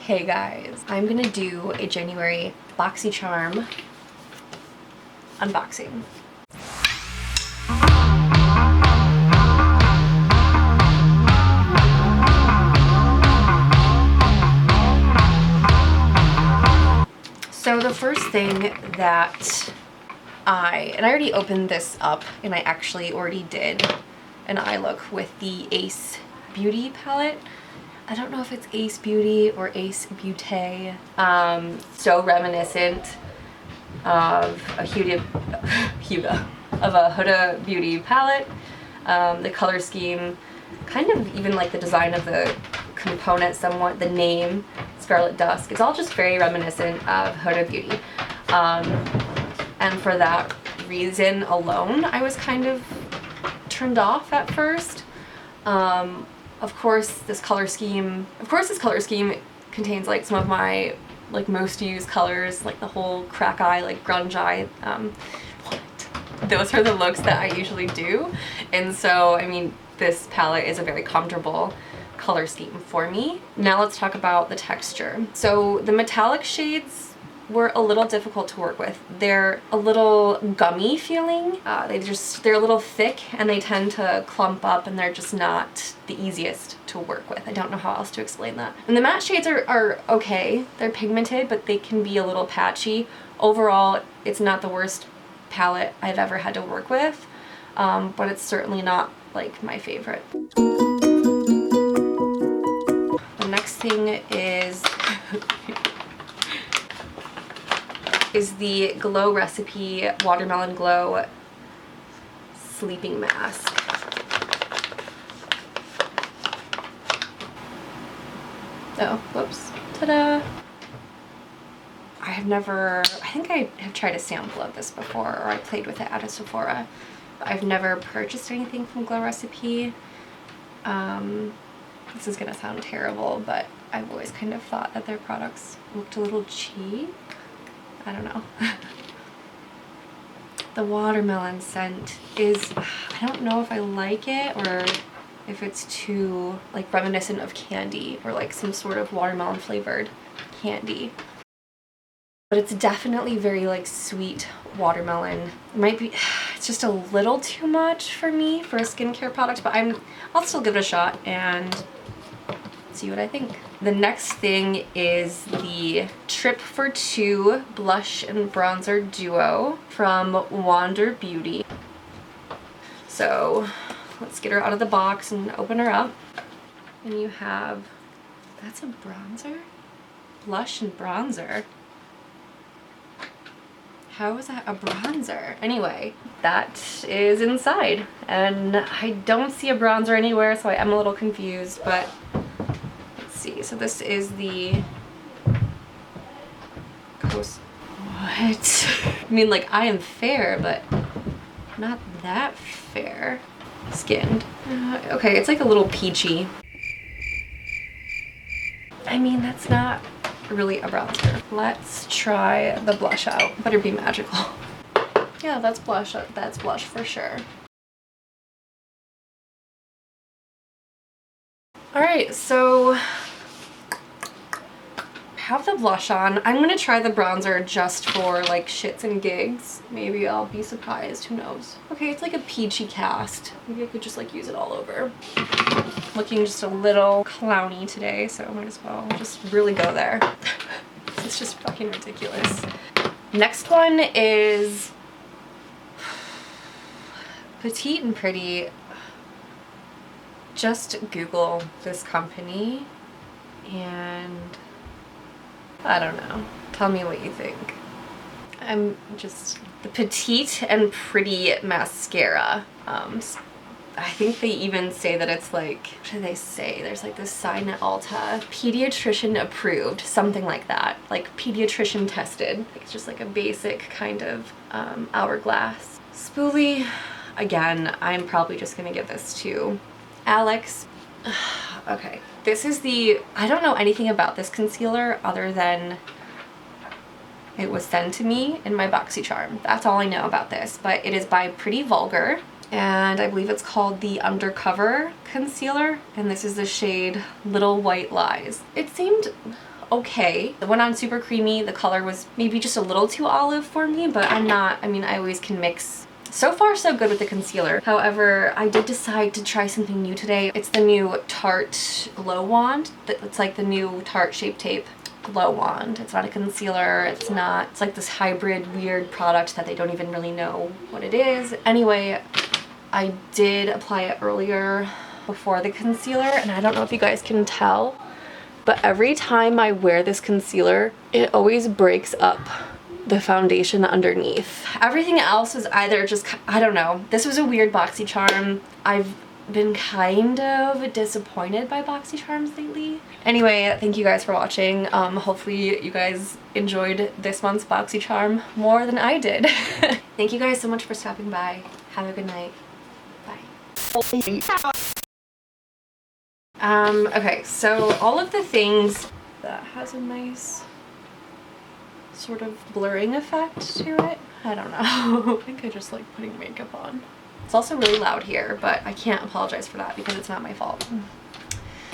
Hey guys, I'm gonna do a January BoxyCharm unboxing. So the first thing that I already opened this up and I actually already did an eye look with the Ace Beauty palette. I don't know if it's Ace Beauty or Ace Beauté. So reminiscent of a Huda Beauty palette. The color scheme, kind of even like the design of the component somewhat, the name, Scarlet Dusk. It's all just very reminiscent of Huda Beauty. And for that reason alone, I was kind of turned off at first. Of course, this color scheme contains like some of my like most used colors, like the whole crack eye, like grunge eye. Those are the looks that I usually do. And so, I mean, this palette is a very comfortable color scheme for me. Now let's talk about the texture. So the metallic shades were a little difficult to work with. They're a little gummy feeling. They're a little thick and they tend to clump up and they're just not the easiest to work with. I don't know how else to explain that. And the matte shades are okay. They're pigmented, but they can be a little patchy. Overall, it's not the worst palette I've ever had to work with, but it's certainly not like my favorite. The next thing is the Glow Recipe Watermelon Glow Sleeping Mask. Oh, whoops. Ta-da! I think I have tried a sample of this before, or I played with it at a Sephora. But I've never purchased anything from Glow Recipe. This is gonna sound terrible, but I've always kind of thought that their products looked a little cheap. I don't know. The watermelon scent is, I don't know if I like it or if it's too like reminiscent of candy or like some sort of watermelon flavored candy. But it's definitely very like sweet watermelon. It might be, it's just a little too much for me for a skincare product, but I'll still give it a shot and see what I think. The next thing is the Trip for Two Blush and Bronzer Duo from Wander Beauty. So let's get her out of the box and open her up. And you have, that's a bronzer? Blush and bronzer. How is that a bronzer? Anyway, that is inside. And I don't see a bronzer anywhere, so I am a little confused, but let's see. So this is the What? I mean, like, I am fair, but not that fair skinned. Okay, it's like a little peachy. I mean, that's not really a bronzer. Let's try the blush out. Better be magical. Yeah, that's blush. That's blush for sure. Alright, so have the blush on. I'm gonna try the bronzer just for like shits and gigs. Maybe I'll be surprised, who knows. Okay, it's like a peachy cast. Maybe I could just like use it all over. Looking just a little clowny today, so I might as well just really go there. It's just fucking ridiculous. Next one is Petite and Pretty. Just Google this company and I don't know. Tell me what you think. I'm just the Petite and Pretty mascara. I think they even say that it's like, what do they say? There's like this sign at Ulta, pediatrician approved, something like that. Like pediatrician tested. It's just like a basic kind of hourglass. Spoolie, again, I'm probably just gonna give this to Alex. Okay, this is I don't know anything about this concealer other than it was sent to me in my BoxyCharm. That's all I know about this, but it is by Pretty Vulgar. And I believe it's called the Undercover Concealer, and this is the shade Little White Lies. It seemed okay. It went on super creamy. The color was maybe just a little too olive for me, but I'm not, I mean, I always can mix. So far, so good with the concealer. However, I did decide to try something new today. It's the new Tarte Glow Wand. It's like the new Tarte Shape Tape Glow Wand. It's not a concealer. It's not, it's like this hybrid weird product that they don't even really know what it is. Anyway, I did apply it earlier before the concealer, and I don't know if you guys can tell, but every time I wear this concealer, it always breaks up the foundation underneath. Everything else was either just, I don't know. This was a weird BoxyCharm. I've been kind of disappointed by BoxyCharms lately. Anyway, thank you guys for watching. Hopefully you guys enjoyed this month's BoxyCharm more than I did. Thank you guys so much for stopping by. Have a good night. Bye. Okay, so all of the things that has a nice sort of blurring effect to it. I don't know. I think I just like putting makeup on. It's also really loud here, but I can't apologize for that because it's not my fault.